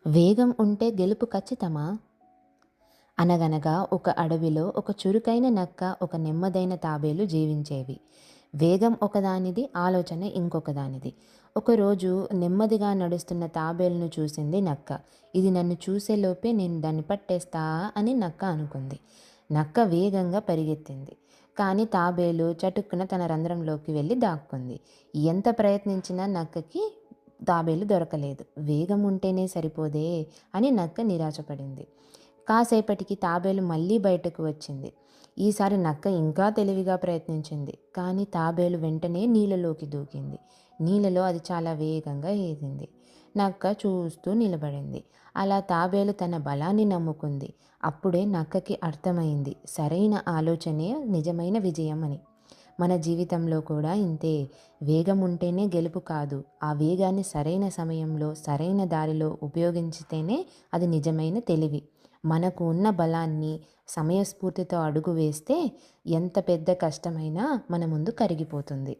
వేగం ఉంటే గెలుపు ఖచ్చితమా? అనగనగా ఒక అడవిలో ఒక చురుకైన నక్క, ఒక నెమ్మదైన తాబేలు జీవించేవి. వేగం ఒకదానిది, ఆలోచన ఇంకొకదానిది. ఒకరోజు నెమ్మదిగా నడుస్తున్న తాబేలును చూసింది నక్క. ఇది నన్ను చూసేలోపే నేను దాన్ని పట్టేస్తా అని నక్క అనుకుంది. నక్క వేగంగా పరిగెత్తింది. కానీ తాబేలు చటుక్కున తన రంధ్రంలోకి వెళ్ళి దాక్కుంది. ఎంత ప్రయత్నించినా నక్కకి తాబేలు దొరకలేదు. వేగం ఉంటేనే సరిపోదే అని నక్క నిరాశపడింది. కాసేపటికి తాబేలు మళ్ళీ బయటకు వచ్చింది. ఈసారి నక్క ఇంకా తెలివిగా ప్రయత్నించింది. కానీ తాబేలు వెంటనే నీళ్ళలోకి దూకింది. నీళ్ళలో అది చాలా వేగంగా ఈదింది. నక్క చూస్తూ నిలబడింది. అలా తాబేలు తన బలాన్ని నమ్ముకుంది. అప్పుడే నక్కకి అర్థమైంది, సరైన ఆలోచనే నిజమైన విజయం అని. మన జీవితంలో కూడా ఇంతే. వేగం ఉంటేనే గెలుపు కాదు. ఆ వేగాన్ని సరైన సమయంలో, సరైన దారిలో ఉపయోగించితేనే అది నిజమైన తెలివి. మనకు ఉన్న బలాన్ని సమయస్ఫూర్తితో అడుగు వేస్తే ఎంత పెద్ద కష్టమైనా మన ముందు కరిగిపోతుంది.